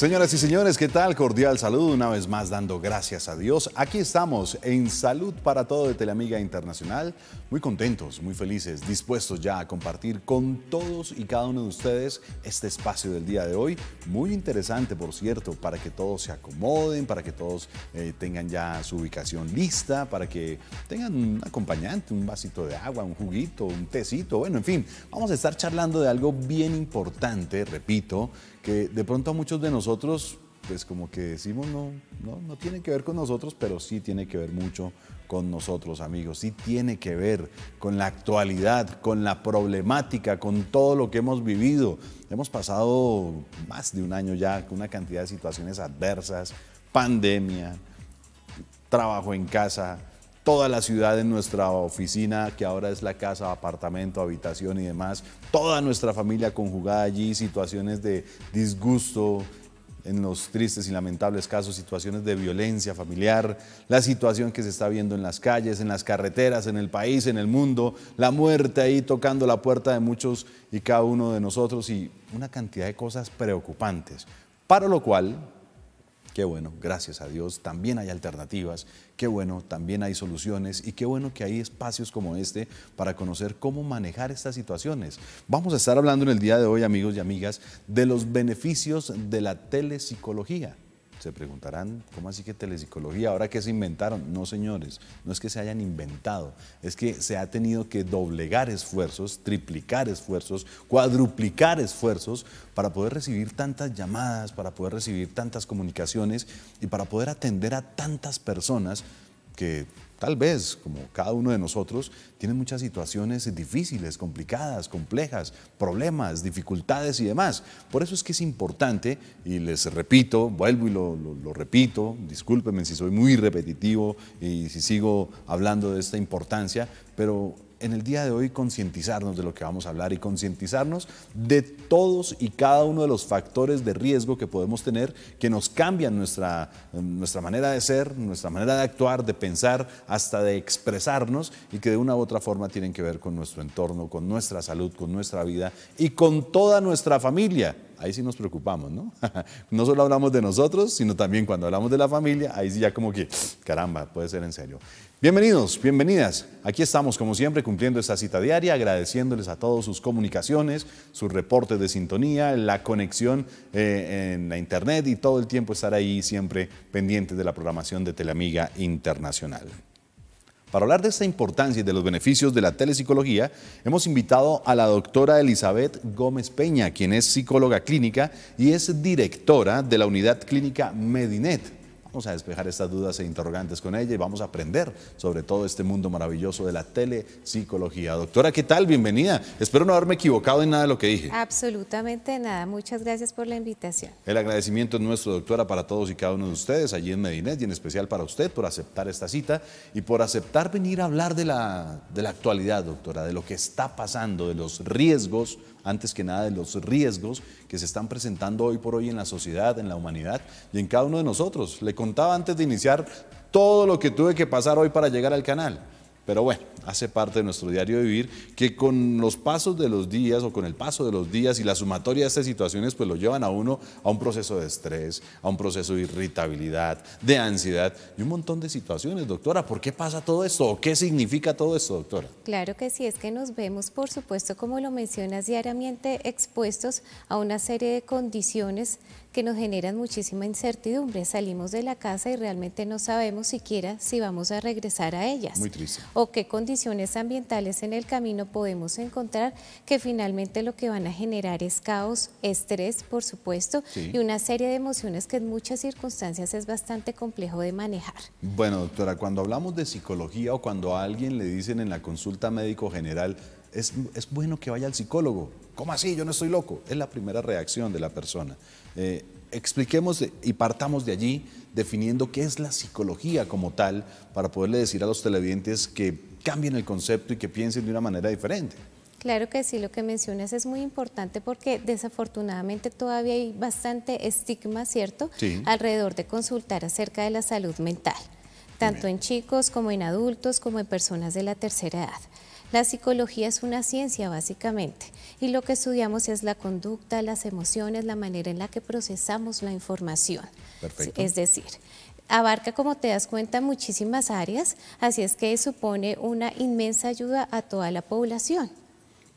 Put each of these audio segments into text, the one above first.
Señoras y señores, ¿qué tal? Cordial saludo, una vez más dando gracias a Dios. Aquí estamos en Salud para Todo de Teleamiga Internacional, muy contentos, muy felices, dispuestos ya a compartir con todos y cada uno de ustedes este espacio del día de hoy. Muy interesante, por cierto, para que todos se acomoden, para que todos tengan ya su ubicación lista, para que tengan un acompañante, un vasito de agua, un juguito, un tecito, bueno, en fin, vamos a estar charlando de algo bien importante, repito, que de pronto a muchos de nosotros, pues como que decimos, no tiene que ver con nosotros, pero sí tiene que ver mucho con nosotros, amigos. Sí tiene que ver con la actualidad, con la problemática, con todo lo que hemos vivido. Hemos pasado más de un año ya con una cantidad de situaciones adversas, pandemia, trabajo en casa, toda la ciudad en nuestra oficina, que ahora es la casa, apartamento, habitación y demás, toda nuestra familia conjugada allí, situaciones de disgusto, en los tristes y lamentables casos, situaciones de violencia familiar, la situación que se está viendo en las calles, en las carreteras, en el país, en el mundo, la muerte ahí tocando la puerta de muchos y cada uno de nosotros y una cantidad de cosas preocupantes, para lo cual, qué bueno, gracias a Dios, también hay alternativas, qué bueno, también hay soluciones y qué bueno que hay espacios como este para conocer cómo manejar estas situaciones. Vamos a estar hablando en el día de hoy, amigos y amigas, de los beneficios de la telepsicología. Se preguntarán, ¿cómo así que telepsicología? ¿Ahora qué se inventaron? No, señores, no es que se hayan inventado, es que se ha tenido que doblegar esfuerzos, triplicar esfuerzos, cuadruplicar esfuerzos para poder recibir tantas llamadas, para poder recibir tantas comunicaciones y para poder atender a tantas personas que tal vez, como cada uno de nosotros, tienen muchas situaciones difíciles, complicadas, complejas, problemas, dificultades y demás. Por eso es que es importante, y les repito, vuelvo y lo repito, discúlpenme si soy muy repetitivo y si sigo hablando de esta importancia, pero en el día de hoy concientizarnos de lo que vamos a hablar y concientizarnos de todos y cada uno de los factores de riesgo que podemos tener que nos cambian nuestra manera de ser, nuestra manera de actuar, de pensar, hasta de expresarnos y que de una u otra forma tienen que ver con nuestro entorno, con nuestra salud, con nuestra vida y con toda nuestra familia. Ahí sí nos preocupamos, ¿no? No solo hablamos de nosotros, sino también cuando hablamos de la familia, ahí sí ya como que, caramba, puede ser en serio. Bienvenidos, bienvenidas. Aquí estamos, como siempre, cumpliendo esta cita diaria, agradeciéndoles a todos sus comunicaciones, sus reportes de sintonía, la conexión en la internet y todo el tiempo estar ahí siempre pendientes de la programación de Teleamiga Internacional. Para hablar de esta importancia y de los beneficios de la telepsicología, hemos invitado a la doctora Elizabeth Gómez Peña, quien es psicóloga clínica y es directora de la unidad clínica Medinet. Vamos a despejar estas dudas e interrogantes con ella y vamos a aprender sobre todo este mundo maravilloso de la telepsicología. Doctora, ¿qué tal? Bienvenida. Espero no haberme equivocado en nada de lo que dije. Absolutamente nada. Muchas gracias por la invitación. El agradecimiento es nuestro, doctora, para todos y cada uno de ustedes allí en Medinet y en especial para usted por aceptar esta cita y por aceptar venir a hablar de la actualidad, doctora, de lo que está pasando, de los riesgos, antes que nada de los riesgos que se están presentando hoy por hoy en la sociedad, en la humanidad y en cada uno de nosotros. Le contaba antes de iniciar todo lo que tuve que pasar hoy para llegar al canal. Pero bueno, hace parte de nuestro diario de vivir que con los pasos de los días o con el paso de los días y la sumatoria de estas situaciones pues lo llevan a uno a un proceso de estrés, a un proceso de irritabilidad, de ansiedad y un montón de situaciones. Doctora, ¿por qué pasa todo esto? ¿O qué significa todo esto, doctora? Claro que sí, es que nos vemos, por supuesto, como lo mencionas, diariamente expuestos a una serie de condiciones que nos generan muchísima incertidumbre. Salimos de la casa y realmente no sabemos siquiera si vamos a regresar a ellas. Muy triste. O qué condiciones ambientales en el camino podemos encontrar que finalmente lo que van a generar es caos, estrés, por supuesto, sí, y una serie de emociones que en muchas circunstancias es bastante complejo de manejar. Bueno, doctora, cuando hablamos de psicología o cuando a alguien le dicen en la consulta médico general, es bueno que vaya al psicólogo. ¿Cómo así? Yo no estoy loco. Es la primera reacción de la persona. Expliquemos y partamos de allí definiendo qué es la psicología como tal para poderle decir a los televidentes que cambien el concepto y que piensen de una manera diferente. Claro que sí, lo que mencionas es muy importante porque desafortunadamente todavía hay bastante estigma, ¿cierto?, sí, alrededor de consultar acerca de la salud mental, tanto en chicos como en adultos como en personas de la tercera edad. La psicología es una ciencia básicamente y lo que estudiamos es la conducta, las emociones, la manera en la que procesamos la información. Perfecto. Es decir, abarca, como te das cuenta, muchísimas áreas, así es que supone una inmensa ayuda a toda la población.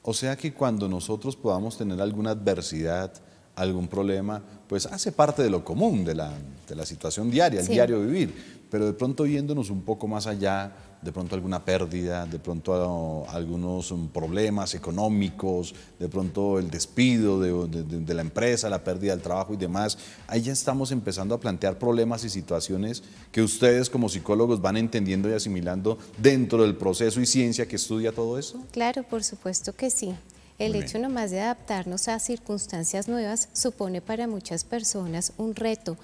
O sea que cuando nosotros podamos tener alguna adversidad, algún problema, pues hace parte de lo común, de la situación diaria, el Sí. diario vivir, pero de pronto yéndonos un poco más allá, de pronto alguna pérdida, de pronto algunos problemas económicos, de pronto el despido de la empresa, la pérdida del trabajo y demás, ahí ya estamos empezando a plantear problemas y situaciones que ustedes como psicólogos van entendiendo y asimilando dentro del proceso y ciencia que estudia todo eso. Claro, por supuesto que sí. El Muy hecho bien. nomás de adaptarnos a circunstancias nuevas supone para muchas personas un reto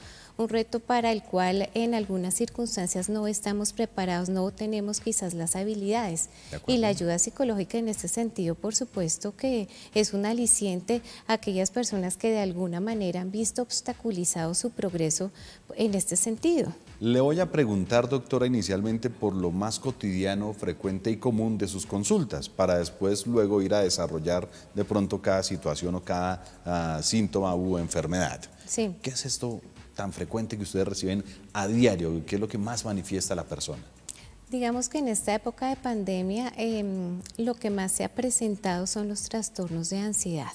para el cual en algunas circunstancias no estamos preparados, no tenemos quizás las habilidades. De acuerdo. Y la ayuda psicológica en este sentido, por supuesto que es un aliciente a aquellas personas que de alguna manera han visto obstaculizado su progreso en este sentido. Le voy a preguntar, doctora, inicialmente por lo más cotidiano, frecuente y común de sus consultas, para después luego ir a desarrollar de pronto cada situación o cada síntoma u enfermedad. Sí. ¿Qué es esto tan frecuente que ustedes reciben a diario? ¿Qué es lo que más manifiesta la persona? Digamos que en esta época de pandemia lo que más se ha presentado son los trastornos de ansiedad.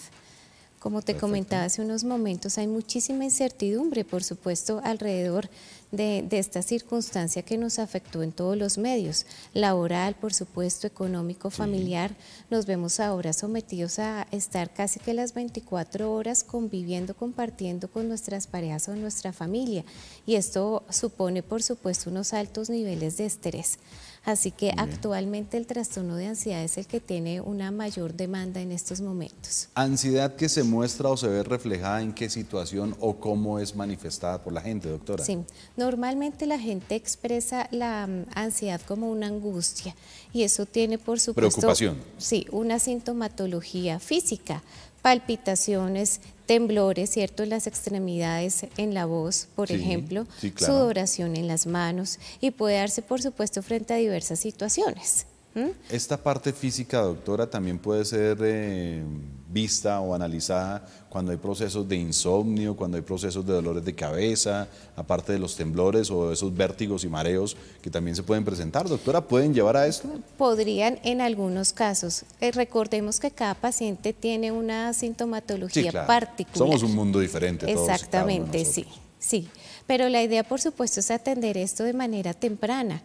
Como te Perfecto. comentaba hace unos momentos, hay muchísima incertidumbre, por supuesto, alrededor de esta circunstancia que nos afectó en todos los medios, laboral, por supuesto, económico, familiar. Nos vemos ahora sometidos a estar casi que las 24 horas conviviendo, compartiendo con nuestras parejas o nuestra familia. Y esto supone, por supuesto, unos altos niveles de estrés. Así que actualmente el trastorno de ansiedad es el que tiene una mayor demanda en estos momentos. ¿Ansiedad que se muestra o se ve reflejada en qué situación o cómo es manifestada por la gente, doctora? Sí, normalmente la gente expresa la ansiedad como una angustia y eso tiene, por supuesto, Preocupación. Sí, una sintomatología física, palpitaciones, temblores, ¿cierto?, en las extremidades, en la voz, por Sí, ejemplo, sí, claro. sudoración en las manos y puede darse, por supuesto, frente a diversas situaciones. Esta parte física, doctora, también puede ser vista o analizada cuando hay procesos de insomnio, cuando hay procesos de dolores de cabeza, aparte de los temblores o esos vértigos y mareos que también se pueden presentar. Doctora, ¿pueden llevar a esto? Podrían en algunos casos. Recordemos que cada paciente tiene una sintomatología Sí, claro. particular. Somos un mundo diferente todos. Exactamente, cada uno de sí, nosotros. sí. Pero la idea, por supuesto, es atender esto de manera temprana,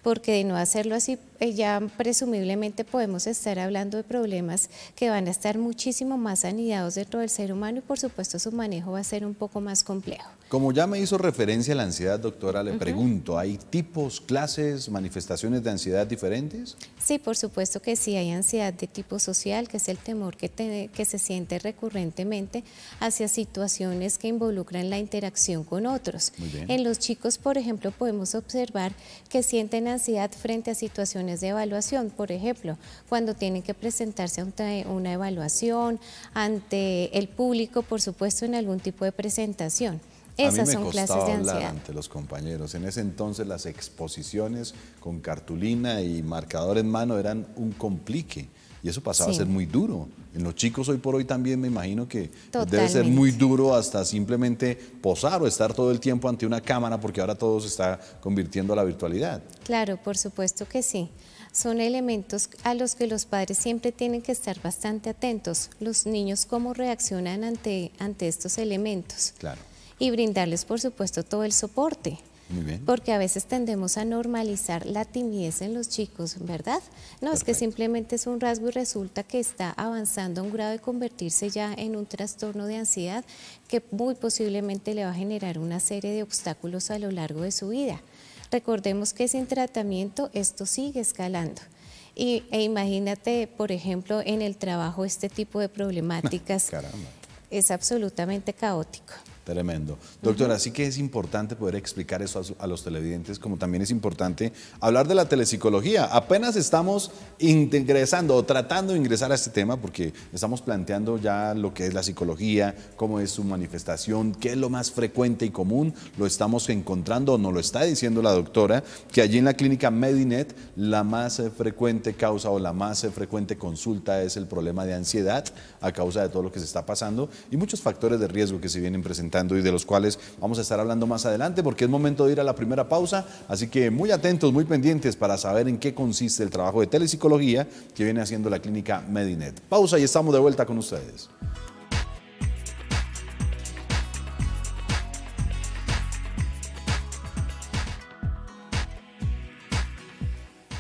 porque de no hacerlo así, ya presumiblemente podemos estar hablando de problemas que van a estar muchísimo más anidados dentro del ser humano y, por supuesto, su manejo va a ser un poco más complejo. Como ya me hizo referencia a la ansiedad, doctora, le pregunto, ¿hay tipos, clases, manifestaciones de ansiedad diferentes? Sí, por supuesto que sí, hay ansiedad de tipo social, que es el temor que se siente recurrentemente hacia situaciones que involucran la interacción con otros. Muy bien. En los chicos, por ejemplo, podemos observar que sienten ansiedad frente a situaciones de evaluación, por ejemplo, cuando tienen que presentarse ante una evaluación, ante el público, por supuesto, en algún tipo de presentación. Esas son clases de hablar ansiedad. ante los compañeros. En ese entonces las exposiciones con cartulina y marcador en mano eran un complique y eso pasaba a Sí. ser muy duro. En los chicos hoy por hoy también me imagino que debe ser Totalmente. muy duro hasta simplemente posar o estar todo el tiempo ante una cámara porque ahora todo se está convirtiendo a la virtualidad. Claro, por supuesto que sí. Son elementos a los que los padres siempre tienen que estar bastante atentos. Los niños cómo reaccionan ante estos elementos. Claro, Y brindarles, por supuesto, todo el soporte. muy bien. Porque a veces tendemos a normalizar la timidez en los chicos, ¿verdad? No, es que Perfecto. simplemente es un rasgo y resulta que está avanzando a un grado de convertirse ya en un trastorno de ansiedad que muy posiblemente le va a generar una serie de obstáculos a lo largo de su vida. Recordemos que sin tratamiento esto sigue escalando. E imagínate, por ejemplo, en el trabajo este tipo de problemáticas Caramba. es absolutamente caótico. Tremendo. Doctora, sí que es importante poder explicar eso a los televidentes, como también es importante hablar de la telepsicología. Apenas estamos ingresando o tratando de ingresar a este tema porque estamos planteando ya lo que es la psicología, cómo es su manifestación, qué es lo más frecuente y común. Lo estamos encontrando, o nos lo está diciendo la doctora, que allí en la clínica Medinet la más frecuente causa o la más frecuente consulta es el problema de ansiedad a causa de todo lo que se está pasando y muchos factores de riesgo que se vienen presentando y de los cuales vamos a estar hablando más adelante porque es momento de ir a la primera pausa, así que muy atentos, muy pendientes para saber en qué consiste el trabajo de telepsicología que viene haciendo la clínica Medinet. Pausa y estamos de vuelta con ustedes.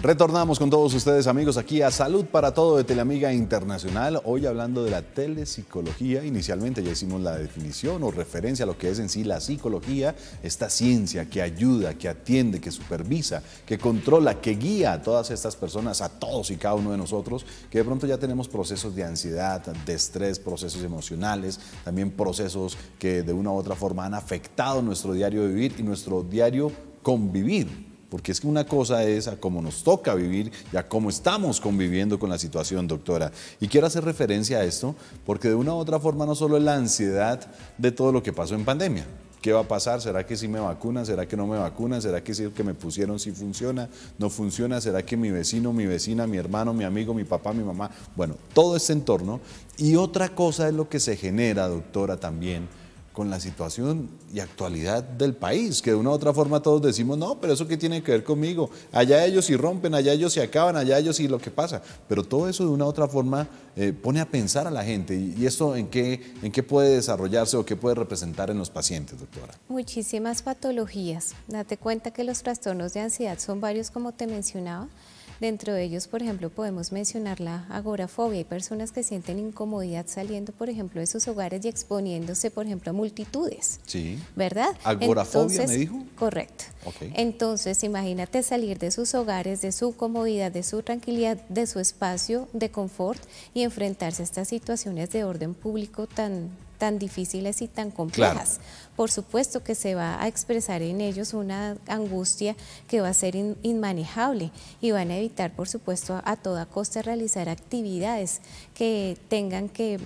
Retornamos con todos ustedes, amigos, aquí a Salud para Todo de Teleamiga Internacional. Hoy hablando de la telepsicología. Inicialmente ya hicimos la definición o referencia a lo que es en sí la psicología, esta ciencia que ayuda, que atiende, que supervisa, que controla, que guía a todas estas personas, a todos y cada uno de nosotros, que de pronto ya tenemos procesos de ansiedad, de estrés, procesos emocionales, también procesos que de una u otra forma han afectado nuestro diario vivir y nuestro diario convivir. Porque es que una cosa es a cómo nos toca vivir y a cómo estamos conviviendo con la situación, doctora. Y quiero hacer referencia a esto porque de una u otra forma no solo es la ansiedad de todo lo que pasó en pandemia. ¿Qué va a pasar? ¿Será que sí me vacunan? ¿Será que no me vacunan? ¿Será que sí que me pusieron sí funciona? ¿No funciona? ¿Será que mi vecino, mi vecina, mi hermano, mi amigo, mi papá, mi mamá? Bueno, todo este entorno. Y otra cosa es lo que se genera, doctora, también con la situación y actualidad del país, que de una u otra forma todos decimos, no, pero eso qué tiene que ver conmigo, allá ellos sí rompen, allá ellos se acaban, allá ellos sí lo que pasa, pero todo eso de una u otra forma pone a pensar a la gente, y esto en qué puede desarrollarse o qué puede representar en los pacientes, doctora. Muchísimas patologías, date cuenta que los trastornos de ansiedad son varios como te mencionaba. Dentro de ellos, por ejemplo, podemos mencionar la agorafobia. Hay personas que sienten incomodidad saliendo, por ejemplo, de sus hogares y exponiéndose, por ejemplo, a multitudes. Sí. ¿Verdad? ¿Agorafobia me dijo? Correcto. Okay. Entonces, imagínate salir de sus hogares, de su comodidad, de su tranquilidad, de su espacio de confort y enfrentarse a estas situaciones de orden público tan difíciles y tan complejas. Claro. Por supuesto que se va a expresar en ellos una angustia que va a ser inmanejable y van a evitar, por supuesto, a toda costa realizar actividades que tengan que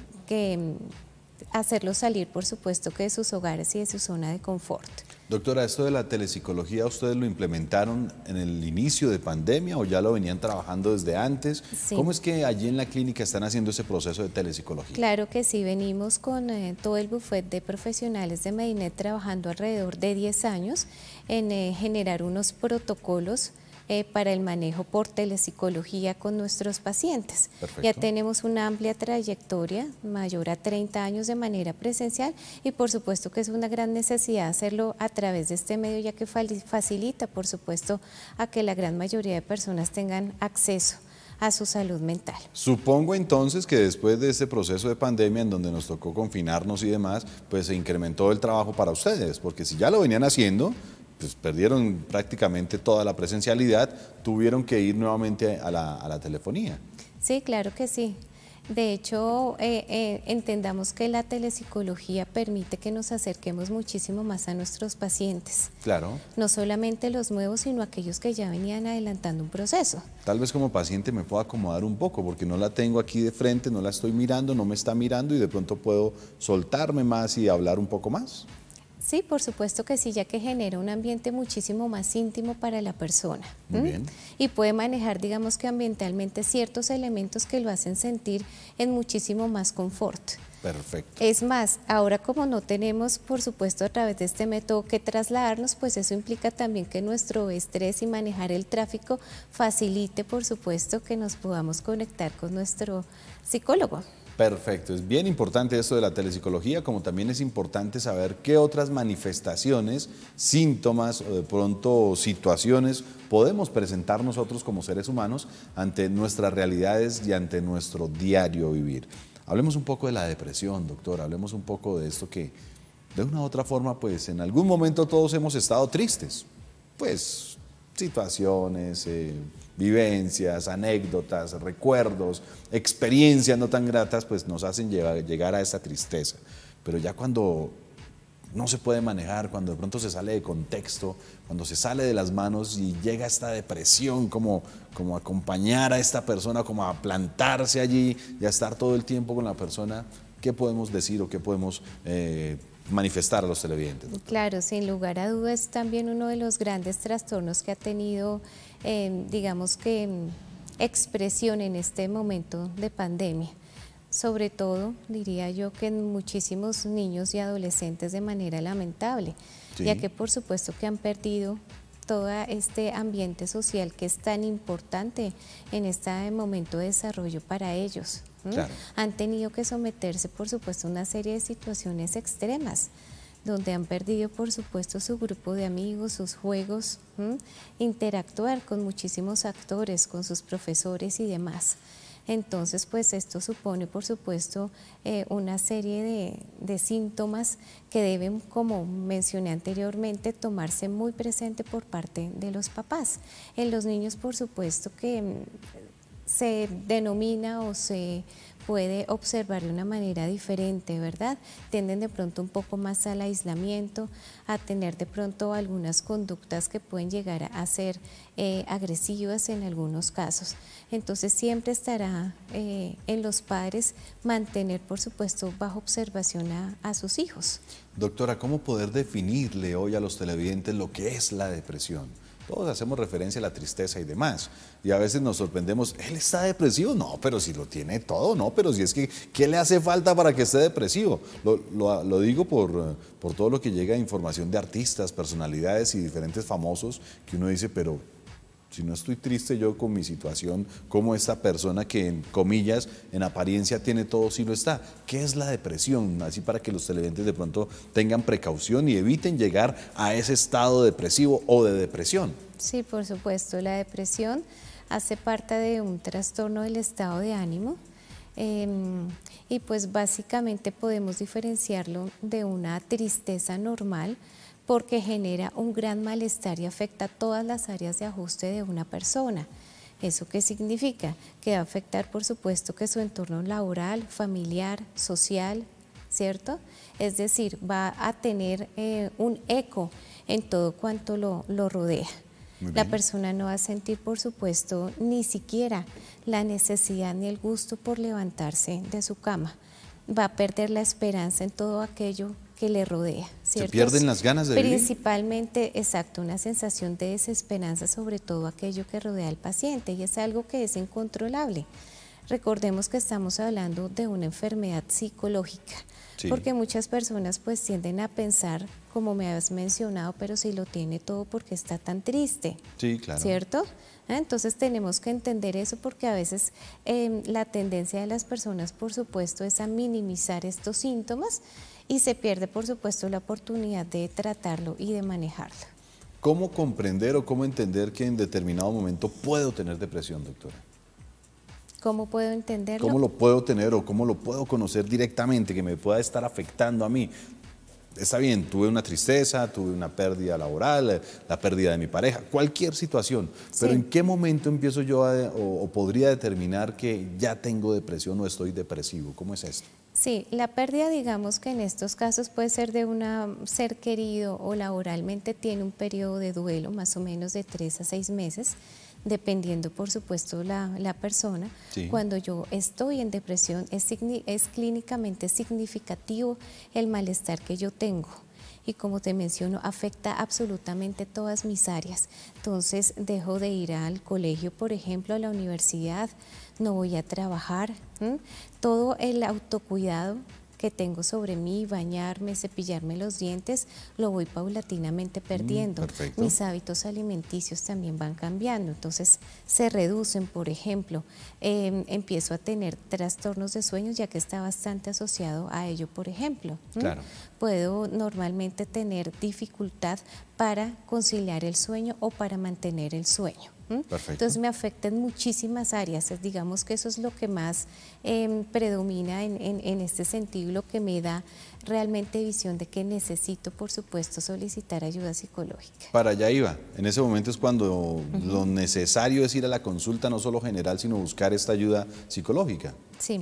hacerlos salir, por supuesto, que de sus hogares y de su zona de confort. Doctora, esto de la telepsicología, ¿ustedes lo implementaron en el inicio de pandemia o ya lo venían trabajando desde antes? Sí. ¿Cómo es que allí en la clínica están haciendo ese proceso de telepsicología? Claro que sí, venimos con todo el buffet de profesionales de Medinet trabajando alrededor de 10 años en generar unos protocolos para el manejo por telepsicología con nuestros pacientes. Perfecto. Ya tenemos una amplia trayectoria, mayor a 30 años de manera presencial y por supuesto que es una gran necesidad hacerlo a través de este medio ya que facilita por supuesto a que la gran mayoría de personas tengan acceso a su salud mental. Supongo entonces que después de este proceso de pandemia en donde nos tocó confinarnos y demás, pues se incrementó el trabajo para ustedes, porque si ya lo venían haciendo, pues perdieron prácticamente toda la presencialidad, tuvieron que ir nuevamente a la telefonía. Sí, claro que sí. De hecho, entendamos que la telepsicología permite que nos acerquemos muchísimo más a nuestros pacientes. Claro. No solamente los nuevos, sino aquellos que ya venían adelantando un proceso. Tal vez como paciente me puedo acomodar un poco, porque no la tengo aquí de frente, no la estoy mirando, no me está mirando y de pronto puedo soltarme más y hablar un poco más. Sí, por supuesto que sí, ya que genera un ambiente muchísimo más íntimo para la persona. Muy bien. Y puede manejar, digamos que ambientalmente, ciertos elementos que lo hacen sentir en muchísimo más confort. Perfecto. Es más, ahora como no tenemos, por supuesto, a través de este método que trasladarnos, pues eso implica también que nuestro estrés y manejar el tráfico facilite, por supuesto, que nos podamos conectar con nuestro psicólogo. Perfecto, es bien importante esto de la telepsicología, como también es importante saber qué otras manifestaciones, síntomas o de pronto situaciones podemos presentar nosotros como seres humanos ante nuestras realidades y ante nuestro diario vivir. Hablemos un poco de la depresión, doctora, hablemos un poco de esto que de una u otra forma, pues en algún momento todos hemos estado tristes, pues situaciones, vivencias, anécdotas, recuerdos, experiencias no tan gratas, pues nos hacen llegar a esta tristeza. Pero ya cuando no se puede manejar, cuando de pronto se sale de contexto, cuando se sale de las manos y llega esta depresión, como acompañar a esta persona, como a plantarse allí y a estar todo el tiempo con la persona, ¿qué podemos decir o qué podemos manifestar a los televidentes, doctora? Claro, sin lugar a dudas, es también uno de los grandes trastornos que ha tenido, digamos que, expresión en este momento de pandemia. Sobre todo, diría yo, que en muchísimos niños y adolescentes de manera lamentable, Sí. ya que por supuesto que han perdido todo este ambiente social que es tan importante en este momento de desarrollo para ellos. Claro. Han tenido que someterse, por supuesto, a una serie de situaciones extremas, donde han perdido, por supuesto, su grupo de amigos, sus juegos, interactuar con muchísimos actores, con sus profesores y demás. Entonces, pues esto supone, por supuesto, una serie de síntomas que deben, como mencioné anteriormente, tomarse muy presente por parte de los papás. En los niños, por supuesto, que se denomina o se puede observar de una manera diferente, ¿verdad? Tienden de pronto un poco más al aislamiento, a tener de pronto algunas conductas que pueden llegar a ser agresivas en algunos casos. Entonces siempre estará en los padres mantener, por supuesto, bajo observación a sus hijos. Doctora, ¿cómo poder definirle hoy a los televidentes lo que es la depresión? Todos hacemos referencia a la tristeza y demás, y a veces nos sorprendemos, ¿él está depresivo? No, pero si lo tiene todo, no, pero si es que, ¿qué le hace falta para que esté depresivo? Lo digo por todo lo que llega a información de artistas, personalidades y diferentes famosos, que uno dice, pero si no estoy triste yo con mi situación, como esta persona que en comillas, en apariencia tiene todo, sí lo está. ¿Qué es la depresión? Así para que los televidentes de pronto tengan precaución y eviten llegar a ese estado depresivo o de depresión. Sí, por supuesto, la depresión hace parte de un trastorno del estado de ánimo y pues básicamente podemos diferenciarlo de una tristeza normal, porque genera un gran malestar y afecta todas las áreas de ajuste de una persona. ¿Eso qué significa? Que va a afectar, por supuesto, que su entorno laboral, familiar, social, ¿cierto? Es decir, va a tener un eco en todo cuanto lo rodea. La persona no va a sentir, por supuesto, ni siquiera la necesidad ni el gusto por levantarse de su cama. Va a perder la esperanza en todo aquello que le rodea, ¿cierto? Se pierden las ganas de vivir. Principalmente, exacto, una sensación de desesperanza sobre todo aquello que rodea al paciente, y es algo que es incontrolable. Recordemos que estamos hablando de una enfermedad psicológica, sí, porque muchas personas pues tienden a pensar, como me has mencionado, pero si lo tiene todo, ¿por qué está tan triste? Sí, claro. ¿Cierto? Entonces tenemos que entender eso, porque a veces la tendencia de las personas, por supuesto, es a minimizar estos síntomas y se pierde, por supuesto, la oportunidad de tratarlo y de manejarlo. ¿Cómo comprender o cómo entender que en determinado momento puedo tener depresión, doctora? ¿Cómo puedo entenderlo? ¿Cómo lo puedo tener o cómo lo puedo conocer directamente que me pueda estar afectando a mí? Está bien, tuve una tristeza, tuve una pérdida laboral, la pérdida de mi pareja, cualquier situación, pero sí, ¿en qué momento empiezo yo o podría determinar que ya tengo depresión o estoy depresivo? ¿Cómo es esto? Sí, la pérdida, digamos que en estos casos puede ser de un ser querido o laboralmente tiene un periodo de duelo más o menos de 3 a 6 meses, dependiendo, por supuesto, la persona. Sí. Cuando yo estoy en depresión es clínicamente significativo el malestar que yo tengo. Y como te menciono, afecta absolutamente todas mis áreas. Entonces, dejo de ir al colegio, por ejemplo, a la universidad, no voy a trabajar. Todo el autocuidado que tengo sobre mí, bañarme, cepillarme los dientes, lo voy paulatinamente perdiendo. Mis hábitos alimenticios también van cambiando, entonces se reducen, por ejemplo, empiezo a tener trastornos de sueño, ya que está bastante asociado a ello, por ejemplo. Claro. Puedo normalmente tener dificultad para conciliar el sueño o para mantener el sueño. Entonces me afecta en muchísimas áreas, digamos que eso es lo que más predomina en este sentido, lo que me da realmente visión de que necesito, por supuesto, solicitar ayuda psicológica. Para allá iba, en ese momento es cuando lo necesario es ir a la consulta, no solo general, sino buscar esta ayuda psicológica. Sí.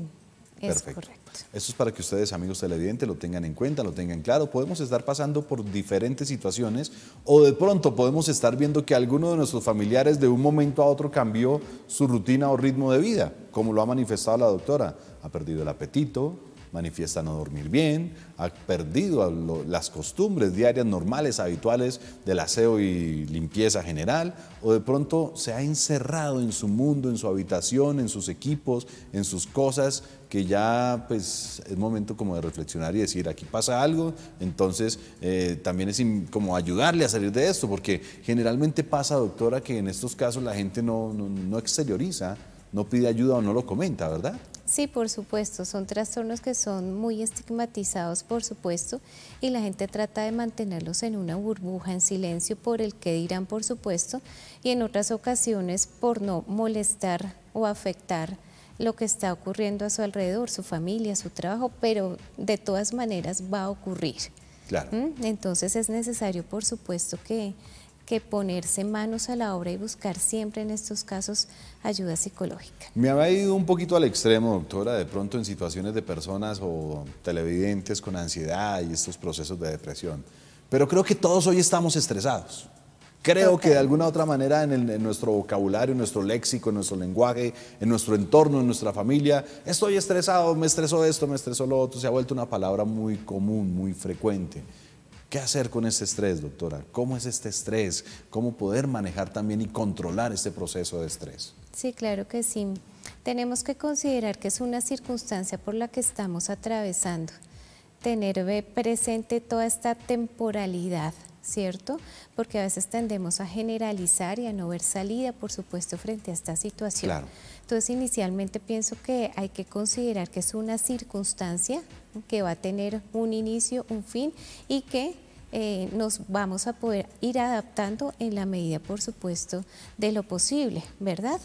Es Perfecto. correcto. Esto es para que ustedes, amigos televidentes, lo tengan en cuenta, lo tengan claro. Podemos estar pasando por diferentes situaciones o de pronto podemos estar viendo que alguno de nuestros familiares de un momento a otro cambió su rutina o ritmo de vida, como lo ha manifestado la doctora. Ha perdido el apetito, manifiesta no dormir bien, ha perdido las costumbres diarias normales, habituales del aseo y limpieza general, o de pronto se ha encerrado en su mundo, en su habitación, en sus equipos, en sus cosas, que ya pues es momento como de reflexionar y decir, aquí pasa algo, entonces también es como ayudarle a salir de esto, porque generalmente pasa, doctora, que en estos casos la gente no exterioriza, no pide ayuda o no lo comenta, ¿verdad? Sí, por supuesto, son trastornos que son muy estigmatizados, por supuesto, y la gente trata de mantenerlos en una burbuja, en silencio, por el que dirán, por supuesto, y en otras ocasiones por no molestar o afectar lo que está ocurriendo a su alrededor, su familia, su trabajo, pero de todas maneras va a ocurrir. Claro. Entonces es necesario, por supuesto, que ponerse manos a la obra y buscar siempre en estos casos ayuda psicológica. Me había ido un poquito al extremo, doctora, de pronto en situaciones de personas o televidentes con ansiedad y estos procesos de depresión. Pero creo que todos hoy estamos estresados. Creo que de alguna otra manera en nuestro vocabulario, en nuestro léxico, en nuestro lenguaje, en nuestro entorno, en nuestra familia, estoy estresado, me estresó esto, me estresó lo otro, se ha vuelto una palabra muy común, muy frecuente. ¿Qué hacer con este estrés, doctora? ¿Cómo es este estrés? ¿Cómo poder manejar también y controlar este proceso de estrés? Sí, claro que sí. Tenemos que considerar que es una circunstancia por la que estamos atravesando. Tener presente toda esta temporalidad, ¿cierto? Porque a veces tendemos a generalizar y a no ver salida, por supuesto, frente a esta situación. Claro. Entonces, inicialmente pienso que hay que considerar que es una circunstancia que va a tener un inicio, un fin y que nos vamos a poder ir adaptando en la medida, por supuesto, de lo posible, ¿verdad?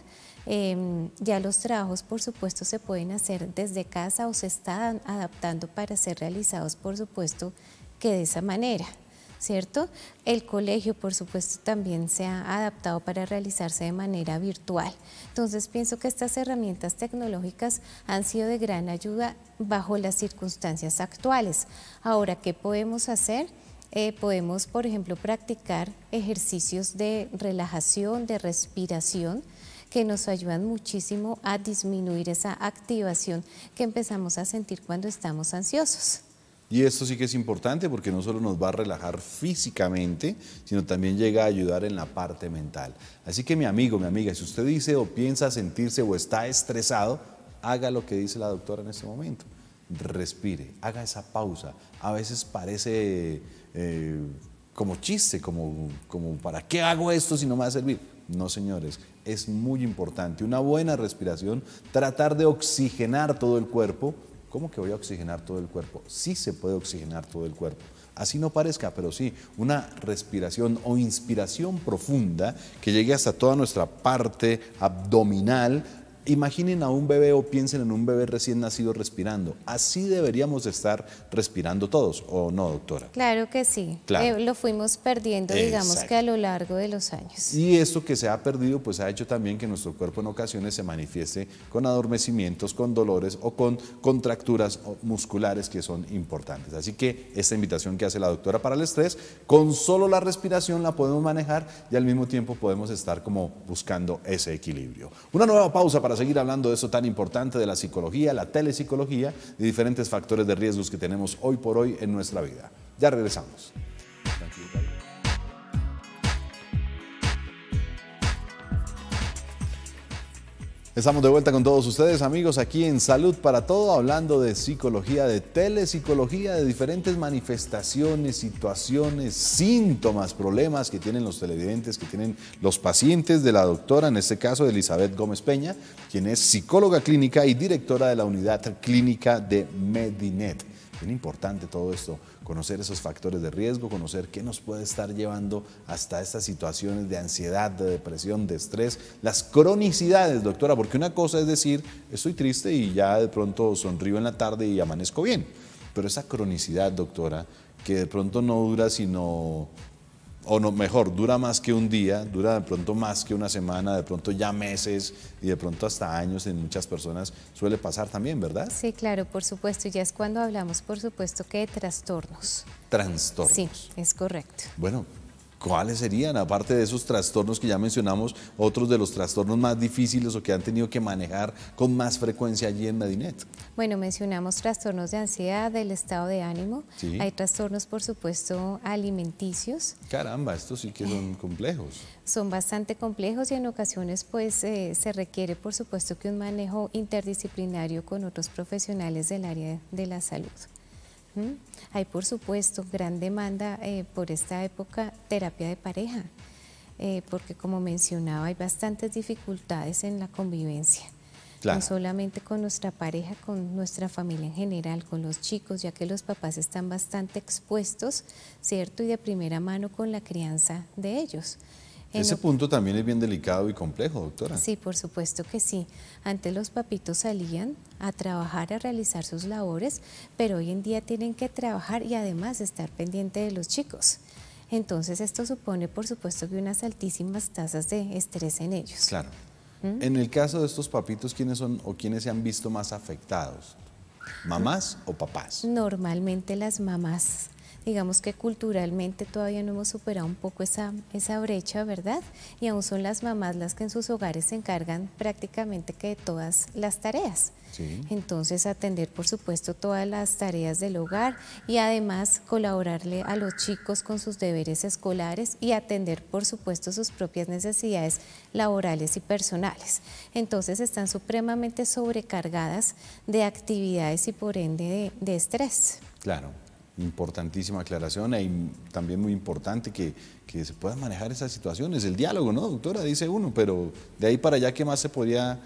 Ya los trabajos, por supuesto, se pueden hacer desde casa o se están adaptando para ser realizados, por supuesto, que de esa manera, ¿cierto? El colegio, por supuesto, también se ha adaptado para realizarse de manera virtual. Entonces, pienso que estas herramientas tecnológicas han sido de gran ayuda bajo las circunstancias actuales. Ahora, ¿qué podemos hacer? Podemos, por ejemplo, practicar ejercicios de relajación, de respiración, que nos ayudan muchísimo a disminuir esa activación que empezamos a sentir cuando estamos ansiosos. Y esto sí que es importante porque no solo nos va a relajar físicamente, sino también llega a ayudar en la parte mental. Así que mi amigo, mi amiga, si usted dice o piensa sentirse o está estresado, haga lo que dice la doctora en este momento. Respire, haga esa pausa. A veces parece como chiste, como ¿para qué hago esto si no me va a servir? No, señores, es muy importante. Una buena respiración, tratar de oxigenar todo el cuerpo. ¿Cómo que voy a oxigenar todo el cuerpo? Sí se puede oxigenar todo el cuerpo. Así no parezca, pero sí, una respiración o inspiración profunda que llegue hasta toda nuestra parte abdominal. Imaginen a un bebé o piensen en un bebé recién nacido respirando. Así deberíamos estar respirando todos, ¿o no, doctora? Claro que sí. Claro. Lo fuimos perdiendo, digamos que a lo largo de los años. Y esto que se ha perdido, pues ha hecho también que nuestro cuerpo en ocasiones se manifieste con adormecimientos, con dolores o con contracturas musculares que son importantes. Así que esta invitación que hace la doctora para el estrés, con solo la respiración la podemos manejar y al mismo tiempo podemos estar como buscando ese equilibrio. Una nueva pausa para seguir hablando de eso tan importante de la psicología, la telepsicología, de diferentes factores de riesgos que tenemos hoy por hoy en nuestra vida. Ya regresamos. Estamos de vuelta con todos ustedes, amigos, aquí en Salud para Todo, hablando de psicología, de telepsicología, de diferentes manifestaciones, situaciones, síntomas, problemas que tienen los televidentes, que tienen los pacientes de la doctora, en este caso de Elizabeth Gómez Peña, quien es psicóloga clínica y directora de la unidad clínica de Medinet. Bien importante todo esto, conocer esos factores de riesgo, conocer qué nos puede estar llevando hasta estas situaciones de ansiedad, de depresión, de estrés, las cronicidades, doctora, porque una cosa es decir, estoy triste y ya de pronto sonrío en la tarde y amanezco bien, pero esa cronicidad, doctora, que de pronto no dura sino o no, mejor, dura más que un día, dura de pronto más que una semana, de pronto ya meses y de pronto hasta años en muchas personas suele pasar también, ¿verdad? Sí, claro, por supuesto. Ya es cuando hablamos, por supuesto, que de trastornos. Trastornos. Sí, es correcto. Bueno, ¿cuáles serían, aparte de esos trastornos que ya mencionamos, otros de los trastornos más difíciles o que han tenido que manejar con más frecuencia allí en Medinet? Bueno, mencionamos trastornos de ansiedad, del estado de ánimo. Sí. Hay trastornos, por supuesto, alimenticios. Caramba, estos sí que son complejos. Son bastante complejos y en ocasiones pues se requiere, por supuesto, que un manejo interdisciplinario con otros profesionales del área de la salud. Hay, por supuesto, gran demanda por esta época, terapia de pareja, porque como mencionaba, hay bastantes dificultades en la convivencia. Claro. No solamente con nuestra pareja, con nuestra familia en general, con los chicos, ya que los papás están bastante expuestos, ¿cierto? Y de primera mano con la crianza de ellos. Ese punto también es bien delicado y complejo, doctora. Sí, por supuesto que sí. Antes los papitos salían a trabajar, a realizar sus labores, pero hoy en día tienen que trabajar y además estar pendiente de los chicos. Entonces esto supone, por supuesto, que unas altísimas tasas de estrés en ellos. Claro. En el caso de estos papitos, ¿quiénes son o quiénes se han visto más afectados? ¿Mamás o papás? Normalmente las mamás. Digamos que culturalmente todavía no hemos superado un poco esa brecha, ¿verdad? Y aún son las mamás las que en sus hogares se encargan prácticamente que de todas las tareas. Sí. Entonces atender, por supuesto, todas las tareas del hogar y además colaborarle a los chicos con sus deberes escolares y atender, por supuesto, sus propias necesidades laborales y personales. Entonces están supremamente sobrecargadas de actividades y por ende de estrés. Claro. Importantísima aclaración y también muy importante que se puedan manejar esas situaciones. El diálogo, ¿no, doctora? Dice uno, pero de ahí para allá, ¿qué más se podría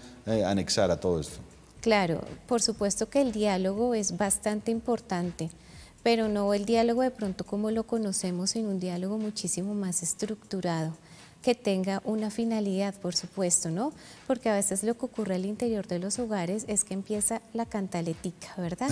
anexar a todo esto? Claro, por supuesto que el diálogo es bastante importante, pero no el diálogo de pronto como lo conocemos, sino un diálogo muchísimo más estructurado, que tenga una finalidad, por supuesto, ¿no? Porque a veces lo que ocurre al interior de los hogares es que empieza la cantaletica, ¿verdad?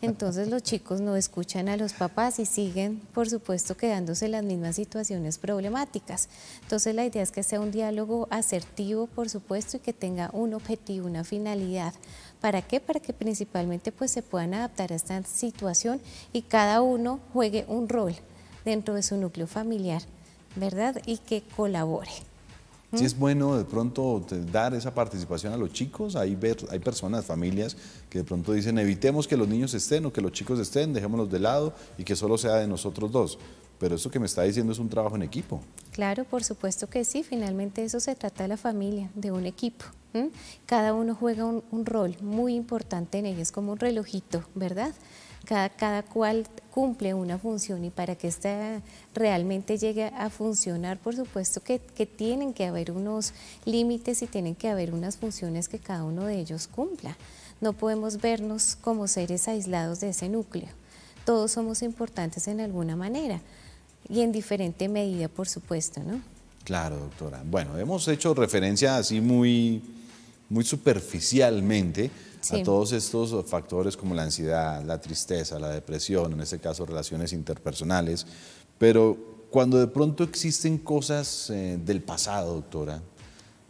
Entonces los chicos no escuchan a los papás y siguen, por supuesto, quedándose en las mismas situaciones problemáticas. Entonces la idea es que sea un diálogo asertivo, por supuesto, y que tenga un objetivo, una finalidad. ¿Para qué? Para que principalmente pues se puedan adaptar a esta situación y cada uno juegue un rol dentro de su núcleo familiar, ¿verdad? Y que colabore. Sí es bueno de pronto dar esa participación a los chicos. Hay personas, familias que de pronto dicen evitemos que los niños estén o que los chicos estén, dejémoslos de lado y que solo sea de nosotros dos. Pero eso que me está diciendo es un trabajo en equipo. Claro, por supuesto que sí, finalmente eso se trata de la familia, de un equipo. Cada uno juega un rol muy importante en ellos, como un relojito, ¿verdad? Cada cual cumple una función y para que esta realmente llegue a funcionar, por supuesto que tienen que haber unos límites y tienen que haber unas funciones que cada uno de ellos cumpla. No podemos vernos como seres aislados de ese núcleo. Todos somos importantes en alguna manera y en diferente medida, por supuesto, ¿no? Claro, doctora. Bueno, hemos hecho referencia así muy superficialmente a todos estos factores como la ansiedad, la tristeza, la depresión, en este caso relaciones interpersonales, pero cuando de pronto existen cosas del pasado, doctora,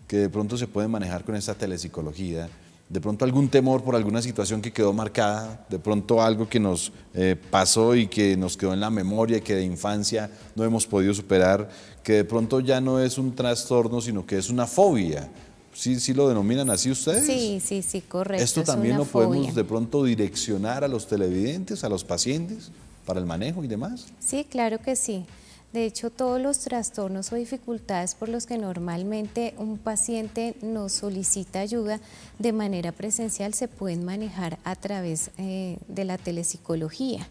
que de pronto se pueden manejar con esta telepsicología, de pronto algún temor por alguna situación que quedó marcada, de pronto algo que nos pasó y que nos quedó en la memoria y que de infancia no hemos podido superar, que de pronto ya no es un trastorno, sino que es una fobia. ¿Sí lo denominan así ustedes? Sí, correcto. ¿Esto también lo podemos de pronto direccionar a los televidentes, a los pacientes, para el manejo y demás? Sí, claro que sí. De hecho, todos los trastornos o dificultades por los que normalmente un paciente nos solicita ayuda de manera presencial se pueden manejar a través de la telepsicología.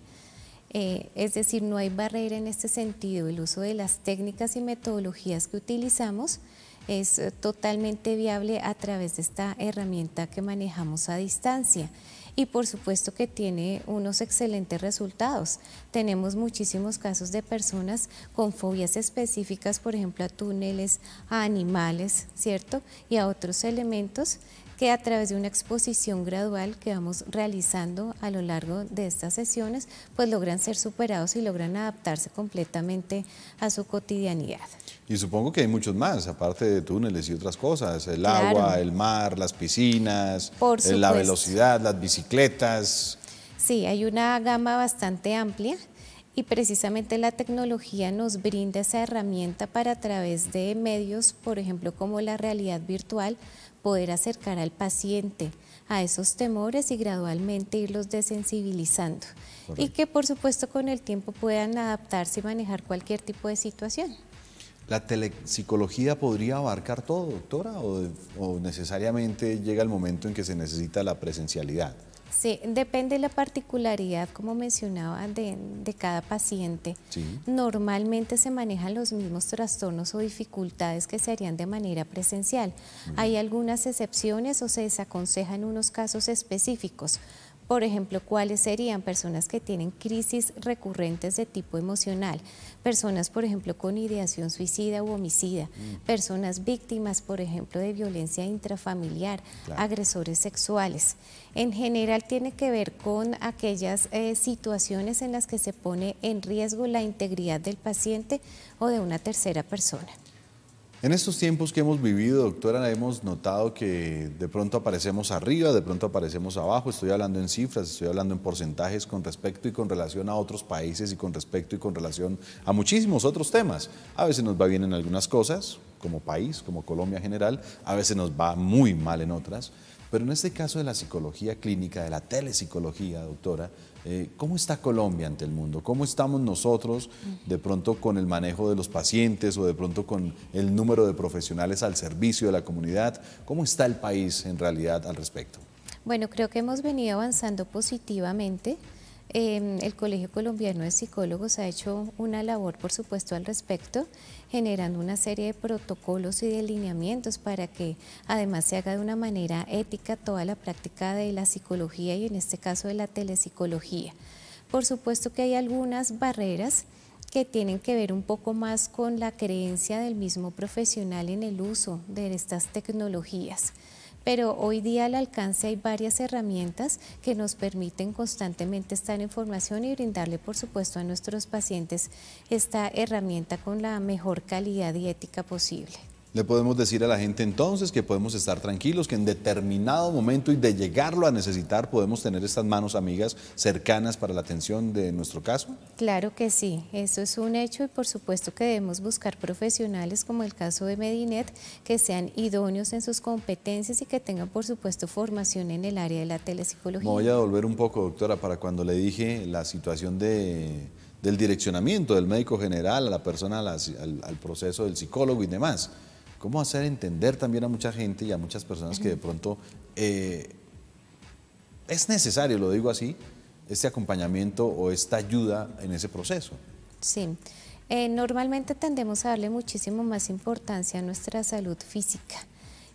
Es decir, no hay barrera en este sentido. El uso de las técnicas y metodologías que utilizamos es totalmente viable a través de esta herramienta que manejamos a distancia y por supuesto que tiene unos excelentes resultados. Tenemos muchísimos casos de personas con fobias específicas, por ejemplo a túneles, a animales, ¿cierto? Y a otros elementos que a través de una exposición gradual que vamos realizando a lo largo de estas sesiones, pues logran ser superados y logran adaptarse completamente a su cotidianidad. Y supongo que hay muchos más, aparte de túneles y otras cosas, el Claro. agua, el mar, las piscinas, Por la supuesto. velocidad, las bicicletas. Sí, hay una gama bastante amplia y precisamente la tecnología nos brinda esa herramienta para, a través de medios, por ejemplo, como la realidad virtual, poder acercar al paciente a esos temores y gradualmente irlos desensibilizando. Correcto. Y que por supuesto con el tiempo puedan adaptarse y manejar cualquier tipo de situación. ¿La telepsicología podría abarcar todo, doctora, o necesariamente llega el momento en que se necesita la presencialidad? Sí, depende de la particularidad, como mencionaba, de cada paciente. Sí. Normalmente se manejan los mismos trastornos o dificultades que se harían de manera presencial. Hay algunas excepciones o se desaconseja en unos casos específicos. Por ejemplo, ¿cuáles serían? Personas que tienen crisis recurrentes de tipo emocional, personas, por ejemplo, con ideación suicida u homicida, personas víctimas, por ejemplo, de violencia intrafamiliar, Claro. agresores sexuales. En general tiene que ver con aquellas situaciones en las que se pone en riesgo la integridad del paciente o de una tercera persona. En estos tiempos que hemos vivido, doctora, hemos notado que de pronto aparecemos arriba, de pronto aparecemos abajo. Estoy hablando en cifras, estoy hablando en porcentajes con respecto y con relación a otros países y con respecto y con relación a muchísimos otros temas. A veces nos va bien en algunas cosas, como país, como Colombia en general, a veces nos va muy mal en otras. Pero en este caso de la psicología clínica, de la telepsicología, doctora, ¿cómo está Colombia ante el mundo? ¿Cómo estamos nosotros de pronto con el manejo de los pacientes o de pronto con el número de profesionales al servicio de la comunidad? ¿Cómo está el país en realidad al respecto? Bueno, creo que hemos venido avanzando positivamente. El Colegio Colombiano de Psicólogos ha hecho una labor, por supuesto, al respecto, generando una serie de protocolos y de lineamientos para que además se haga de una manera ética toda la práctica de la psicología y en este caso de la telepsicología. Por supuesto que hay algunas barreras que tienen que ver un poco más con la creencia del mismo profesional en el uso de estas tecnologías. Pero hoy día al alcance hay varias herramientas que nos permiten constantemente estar en formación y brindarle, por supuesto, a nuestros pacientes esta herramienta con la mejor calidad y ética posible. Le podemos decir a la gente entonces que podemos estar tranquilos, que en determinado momento y de llegarlo a necesitar podemos tener estas manos amigas cercanas para la atención de nuestro caso. Claro que sí, eso es un hecho y por supuesto que debemos buscar profesionales como el caso de Medinet que sean idóneos en sus competencias y que tengan por supuesto formación en el área de la telepsicología. Me voy a devolver un poco, doctora, para cuando le dije la situación del direccionamiento del médico general a la persona, al proceso del psicólogo y demás. ¿Cómo hacer entender también a mucha gente y a muchas personas que de pronto es necesario, lo digo así, este acompañamiento o esta ayuda en ese proceso? Sí, normalmente tendemos a darle muchísimo más importancia a nuestra salud física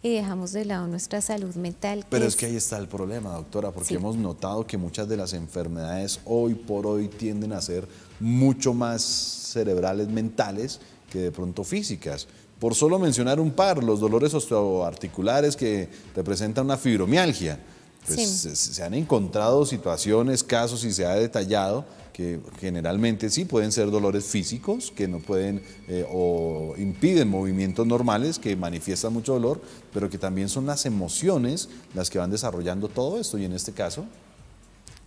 y dejamos de lado nuestra salud mental. Pero es que ahí está el problema, doctora, porque Sí. hemos notado que muchas de las enfermedades hoy por hoy tienden a ser mucho más cerebrales, mentales, que de pronto físicas. Por solo mencionar un par, los dolores osteoarticulares que representan una fibromialgia. Pues Sí. se han encontrado situaciones, casos y se ha detallado que generalmente sí pueden ser dolores físicos que no pueden o impiden movimientos normales que manifiestan mucho dolor, pero que también son las emociones las que van desarrollando todo esto y en este caso.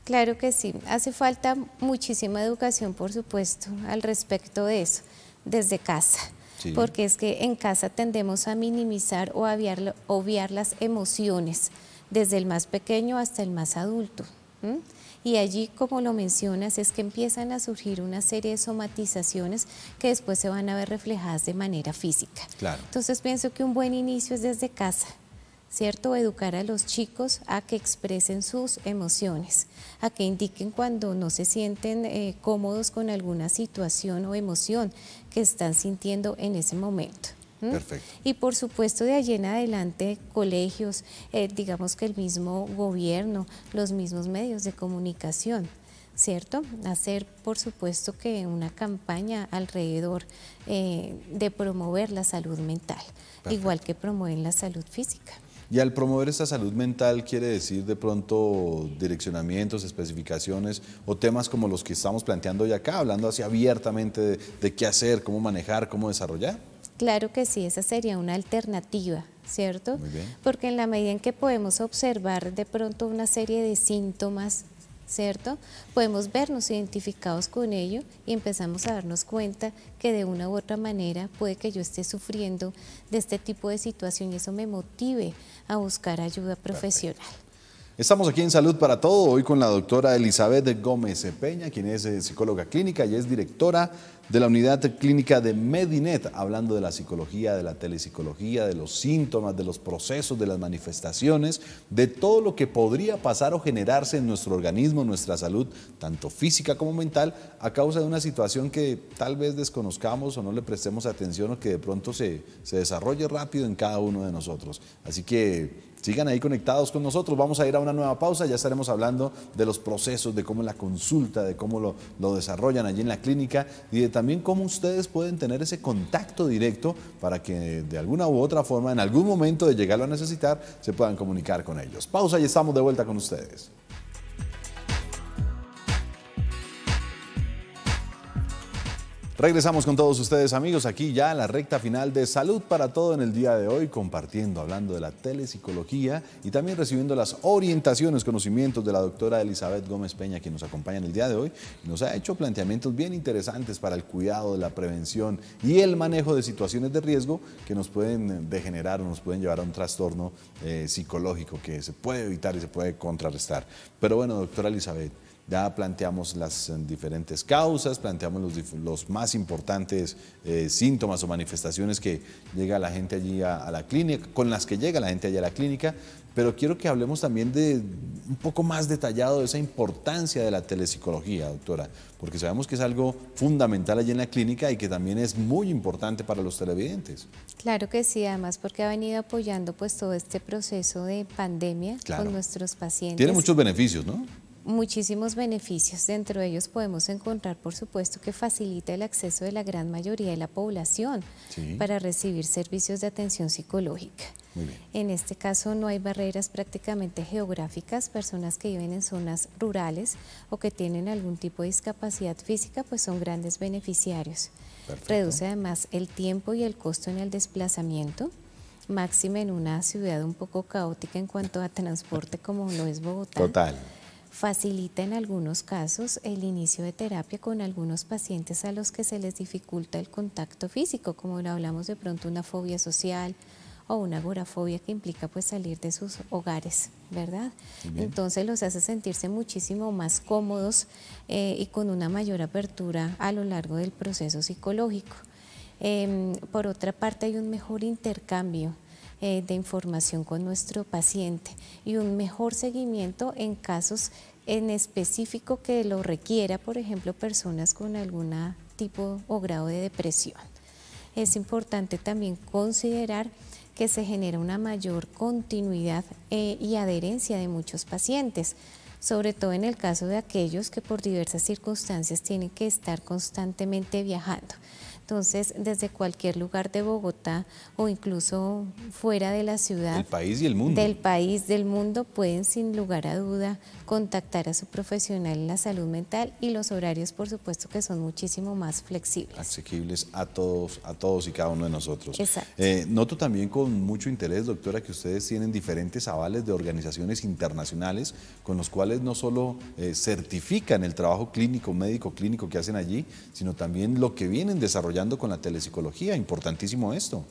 Claro que sí, hace falta muchísima educación, por supuesto, al respecto de eso, desde casa. Sí. Porque es que en casa tendemos a minimizar o a obviar las emociones, desde el más pequeño hasta el más adulto. Y allí, como lo mencionas, es que empiezan a surgir una serie de somatizaciones que después se van a ver reflejadas de manera física. Claro. Entonces pienso que un buen inicio es desde casa, ¿cierto? Educar a los chicos a que expresen sus emociones, a que indiquen cuando no se sienten cómodos con alguna situación o emoción que están sintiendo en ese momento. Perfecto. Y por supuesto de allí en adelante colegios, digamos que el mismo gobierno, los mismos medios de comunicación, ¿cierto? Hacer por supuesto que una campaña alrededor de promover la salud mental, Perfecto. igual que promueven la salud física. Y al promover esta salud mental, quiere decir de pronto direccionamientos, especificaciones o temas como los que estamos planteando hoy acá, hablando así abiertamente de qué hacer, cómo manejar, cómo desarrollar. Claro que sí, esa sería una alternativa, ¿cierto? Muy bien. Porque en la medida en que podemos observar de pronto una serie de síntomas, ¿cierto? Podemos vernos identificados con ello y empezamos a darnos cuenta que de una u otra manera puede que yo esté sufriendo de este tipo de situación y eso me motive a buscar ayuda profesional. Perfecto. Estamos aquí en Salud para Todo, hoy con la doctora Elizabeth Gómez Peña, quien es psicóloga clínica y es directora de la unidad clínica de Medinet, hablando de la psicología, de la telepsicología, de los síntomas, de los procesos, de las manifestaciones, de todo lo que podría pasar o generarse en nuestro organismo, en nuestra salud, tanto física como mental, a causa de una situación que tal vez desconozcamos o no le prestemos atención o que de pronto se desarrolle rápido en cada uno de nosotros. Así que sigan ahí conectados con nosotros, vamos a ir a una nueva pausa, ya estaremos hablando de los procesos, de cómo la consulta, de cómo lo desarrollan allí en la clínica y de también cómo ustedes pueden tener ese contacto directo para que de alguna u otra forma, en algún momento de llegarlo a necesitar, se puedan comunicar con ellos. Pausa y estamos de vuelta con ustedes. Regresamos con todos ustedes, amigos, aquí ya en la recta final de Salud para Todo en el día de hoy, compartiendo, hablando de la telepsicología y también recibiendo las orientaciones, conocimientos de la doctora Elizabeth Gómez Peña, quien nos acompaña en el día de hoy y nos ha hecho planteamientos bien interesantes para el cuidado de la prevención y el manejo de situaciones de riesgo que nos pueden degenerar o nos pueden llevar a un trastorno psicológico que se puede evitar y se puede contrarrestar. Pero bueno, doctora Elizabeth, ya planteamos las diferentes causas, planteamos los más importantes síntomas o manifestaciones que llega la gente allí a la clínica, con las que llega la gente allí a la clínica, pero quiero que hablemos también de un poco más detallado de esa importancia de la telepsicología, doctora, porque sabemos que es algo fundamental allí en la clínica y que también es muy importante para los televidentes. Claro que sí, además porque ha venido apoyando pues todo este proceso de pandemia con nuestros pacientes. Tiene muchos beneficios, ¿no? Muchísimos beneficios, dentro de ellos podemos encontrar, por supuesto, que facilita el acceso de la gran mayoría de la población para recibir servicios de atención psicológica. Muy bien. En este caso no hay barreras prácticamente geográficas, personas que viven en zonas rurales o que tienen algún tipo de discapacidad física, pues son grandes beneficiarios. Perfecto. Reduce además el tiempo y el costo en el desplazamiento, máxime en una ciudad un poco caótica en cuanto a transporte como lo es Bogotá. Total. Facilita en algunos casos el inicio de terapia con algunos pacientes a los que se les dificulta el contacto físico, como lo hablamos de pronto una fobia social o una agorafobia que implica pues salir de sus hogares, ¿verdad? Entonces los hace sentirse muchísimo más cómodos y con una mayor apertura a lo largo del proceso psicológico. Por otra parte hay un mejor intercambio de información con nuestro paciente y un mejor seguimiento en casos en específico que lo requiera, por ejemplo, personas con algún tipo o grado de depresión. Es importante también considerar que se genera una mayor continuidad y adherencia de muchos pacientes, sobre todo en el caso de aquellos que por diversas circunstancias tienen que estar constantemente viajando. Entonces, desde cualquier lugar de Bogotá o incluso fuera de la ciudad, del país y el mundo. Del país, del mundo, pueden sin lugar a duda contactar a su profesional en la salud mental y los horarios, por supuesto, que son muchísimo más flexibles. Asequibles a todos y cada uno de nosotros. Exacto. Noto también con mucho interés, doctora, que ustedes tienen diferentes avales de organizaciones internacionales con los cuales no solo certifican el trabajo clínico, médico clínico que hacen allí, sino también lo que vienen desarrollando con la telepsicología. Importantísimo esto.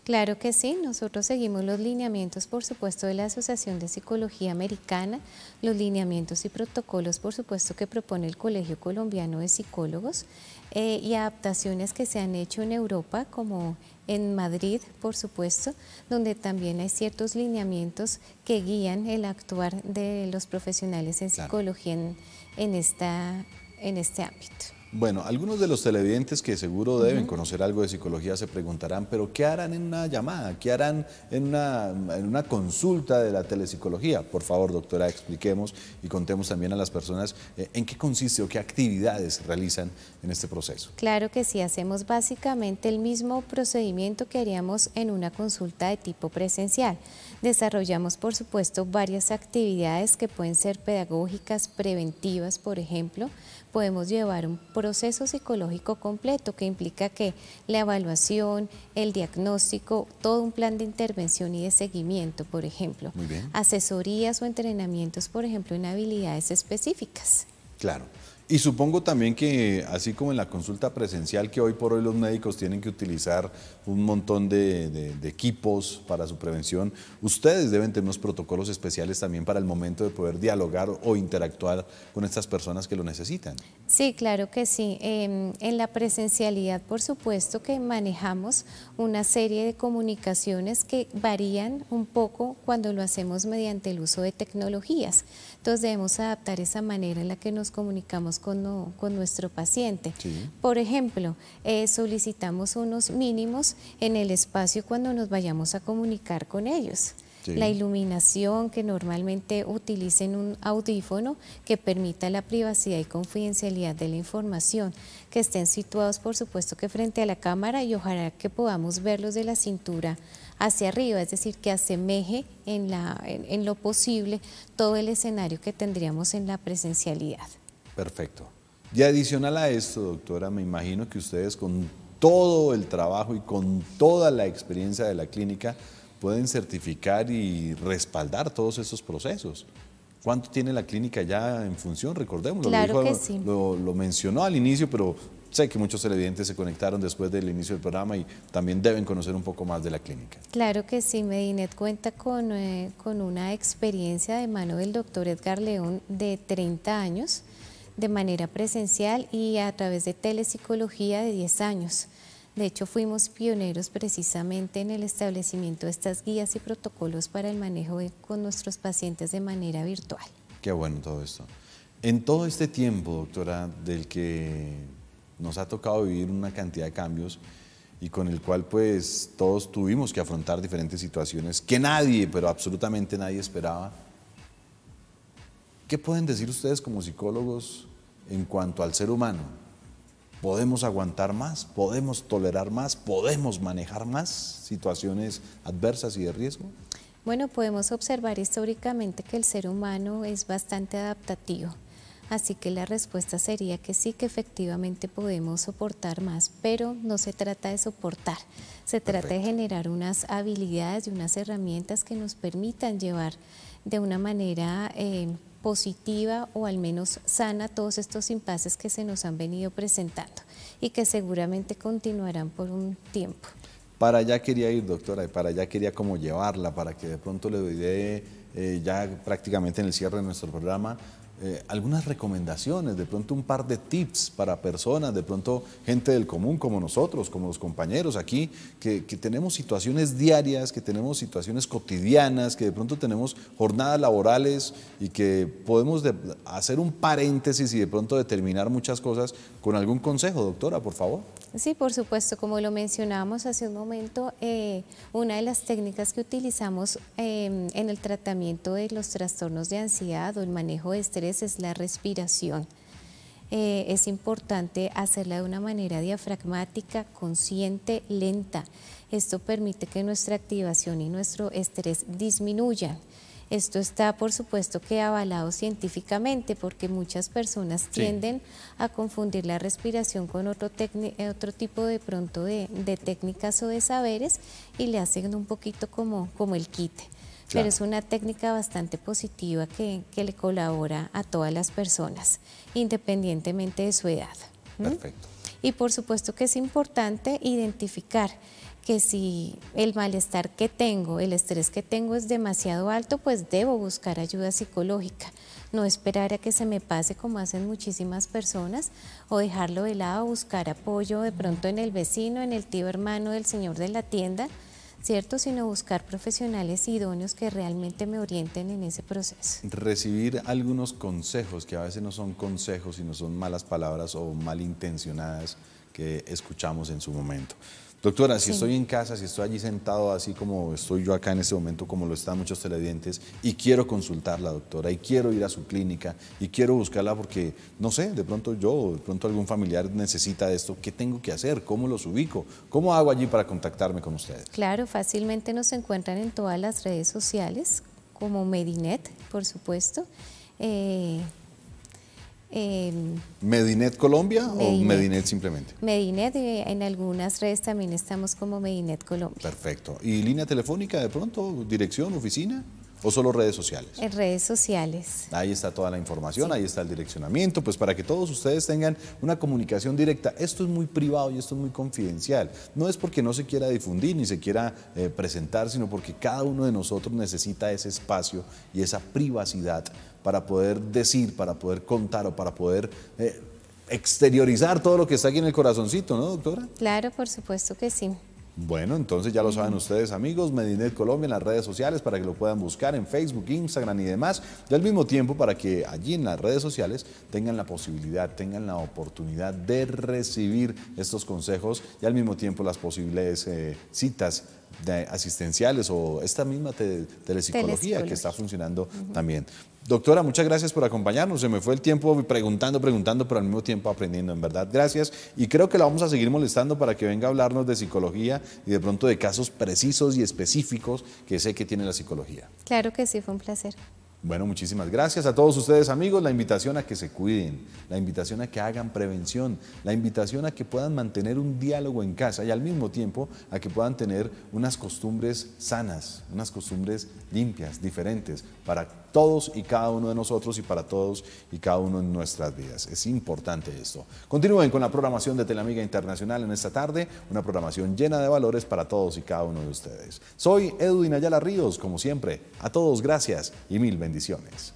Claro que sí, nosotros seguimos los lineamientos, por supuesto, de la Asociación de Psicología Americana, los lineamientos y protocolos, por supuesto, que propone el Colegio Colombiano de Psicólogos y adaptaciones que se han hecho en Europa, como en Madrid, por supuesto, donde también hay ciertos lineamientos que guían el actuar de los profesionales en psicología en este ámbito. Bueno, algunos de los televidentes que seguro deben conocer algo de psicología se preguntarán, pero ¿qué harán en una llamada? ¿Qué harán en una consulta de la telepsicología? Por favor, doctora, expliquemos y contemos también a las personas en qué consiste o qué actividades realizan en este proceso. Claro que sí, hacemos básicamente el mismo procedimiento que haríamos en una consulta de tipo presencial. Desarrollamos, por supuesto, varias actividades que pueden ser pedagógicas, preventivas, por ejemplo. Podemos llevar un proceso psicológico completo que implica que la evaluación, el diagnóstico, todo un plan de intervención y de seguimiento, por ejemplo. Muy bien. Asesorías o entrenamientos, por ejemplo, en habilidades específicas. Claro. Y supongo también que, así como en la consulta presencial, que hoy por hoy los médicos tienen que utilizar un montón de equipos para su prevención, ustedes deben tener unos protocolos especiales también para el momento de poder dialogar o interactuar con estas personas que lo necesitan. Sí, claro que sí. En la presencialidad, por supuesto que manejamos una serie de comunicaciones que varían un poco cuando lo hacemos mediante el uso de tecnologías. Entonces debemos adaptar esa manera en la que nos comunicamos con nuestro paciente. Sí. Por ejemplo, solicitamos unos mínimos en el espacio cuando nos vayamos a comunicar con ellos. Sí. La iluminación, que normalmente utilicen un audífono que permita la privacidad y confidencialidad de la información, que estén situados, por supuesto, que frente a la cámara y ojalá que podamos verlos de la cintura hacia arriba, es decir, que asemeje en lo posible todo el escenario que tendríamos en la presencialidad. Perfecto. Y adicional a esto, doctora, me imagino que ustedes con todo el trabajo y con toda la experiencia de la clínica pueden certificar y respaldar todos estos procesos. ¿Cuánto tiene la clínica ya en función? Recordémoslo. Claro que sí. Lo mencionó al inicio, pero sé que muchos televidentes se conectaron después del inicio del programa y también deben conocer un poco más de la clínica. Claro que sí, Medinet cuenta con una experiencia de mano del doctor Edgar León de 30 años, de manera presencial y a través de telepsicología de 10 años. De hecho, fuimos pioneros precisamente en el establecimiento de estas guías y protocolos para el manejo con nuestros pacientes de manera virtual. Qué bueno todo esto. En todo este tiempo, doctora, del que nos ha tocado vivir una cantidad de cambios y con el cual pues todos tuvimos que afrontar diferentes situaciones que nadie, pero absolutamente nadie esperaba, ¿qué pueden decir ustedes como psicólogos en cuanto al ser humano? ¿Podemos aguantar más? ¿Podemos tolerar más? ¿Podemos manejar más situaciones adversas y de riesgo? Bueno, podemos observar históricamente que el ser humano es bastante adaptativo, así que la respuesta sería que sí, que efectivamente podemos soportar más, pero no se trata de soportar, se trata de generar unas habilidades y unas herramientas que nos permitan llevar de una manera positiva o al menos sana todos estos impases que se nos han venido presentando y que seguramente continuarán por un tiempo. Para allá quería ir, doctora, y para allá quería como llevarla, para que de pronto le doy ya prácticamente en el cierre de nuestro programa, algunas recomendaciones, de pronto un par de tips para personas, de pronto gente del común como nosotros, como los compañeros aquí, que tenemos situaciones diarias, que tenemos situaciones cotidianas, que de pronto tenemos jornadas laborales y que podemos hacer un paréntesis y de pronto determinar muchas cosas con algún consejo, doctora, por favor. Sí, por supuesto, como lo mencionábamos hace un momento, una de las técnicas que utilizamos en el tratamiento de los trastornos de ansiedad o el manejo de estrés es la respiración. Es importante hacerla de una manera diafragmática, consciente, lenta. Esto permite que nuestra activación y nuestro estrés disminuyan. Esto está, por supuesto, que avalado científicamente porque muchas personas tienden a confundir la respiración con otro tipo de pronto de técnicas o de saberes y le hacen un poquito como el quite. Claro. Pero es una técnica bastante positiva que le colabora a todas las personas, independientemente de su edad. Perfecto. Y por supuesto que es importante identificar que si el malestar que tengo, el estrés que tengo es demasiado alto, pues debo buscar ayuda psicológica. No esperar a que se me pase como hacen muchísimas personas o dejarlo de lado, buscar apoyo de pronto en el vecino, en el tío hermano del señor de la tienda, ¿cierto? Sino buscar profesionales idóneos que realmente me orienten en ese proceso. Recibir algunos consejos, que a veces no son consejos, sino son malas palabras o malintencionadas que escuchamos en su momento. Doctora, si estoy en casa, si estoy allí sentado así como estoy yo acá en este momento, como lo están muchos televidentes, y quiero consultarla, doctora, y quiero ir a su clínica, y quiero buscarla porque, no sé, de pronto yo, de pronto algún familiar necesita esto, ¿qué tengo que hacer? ¿Cómo los ubico? ¿Cómo hago allí para contactarme con ustedes? Claro, fácilmente nos encuentran en todas las redes sociales, como Medinet, por supuesto. ¿Medinet Colombia o Medinet simplemente? Medinet, en algunas redes también estamos como Medinet Colombia. Perfecto. ¿Y línea telefónica de pronto, dirección, oficina o solo redes sociales? En redes sociales. Ahí está toda la información, ahí está el direccionamiento, pues para que todos ustedes tengan una comunicación directa. Esto es muy privado y esto es muy confidencial. No es porque no se quiera difundir ni se quiera presentar, sino porque cada uno de nosotros necesita ese espacio y esa privacidad para poder decir, para poder contar o para poder exteriorizar todo lo que está aquí en el corazoncito, ¿no, doctora? Claro, por supuesto que sí. Bueno, entonces ya lo saben ustedes, amigos, Medinet Colombia en las redes sociales para que lo puedan buscar en Facebook, Instagram y demás, y al mismo tiempo para que allí en las redes sociales tengan la posibilidad, tengan la oportunidad de recibir estos consejos y al mismo tiempo las posibles citas asistenciales o esta misma telepsicología que está funcionando también. Doctora, muchas gracias por acompañarnos. Se me fue el tiempo preguntando, pero al mismo tiempo aprendiendo, en verdad. Gracias. Y creo que la vamos a seguir molestando para que venga a hablarnos de psicología y de pronto de casos precisos y específicos que sé que tiene la psicología. Claro que sí, fue un placer. Bueno, muchísimas gracias a todos ustedes, amigos. La invitación a que se cuiden, la invitación a que hagan prevención, la invitación a que puedan mantener un diálogo en casa y al mismo tiempo a que puedan tener unas costumbres sanas, unas costumbres limpias, diferentes para todos y cada uno de nosotros y para todos y cada uno en nuestras vidas. Es importante esto. Continúen con la programación de Teleamiga Internacional en esta tarde, una programación llena de valores para todos y cada uno de ustedes. Soy Edwin Ayala Ríos, como siempre. A todos gracias y mil bendiciones.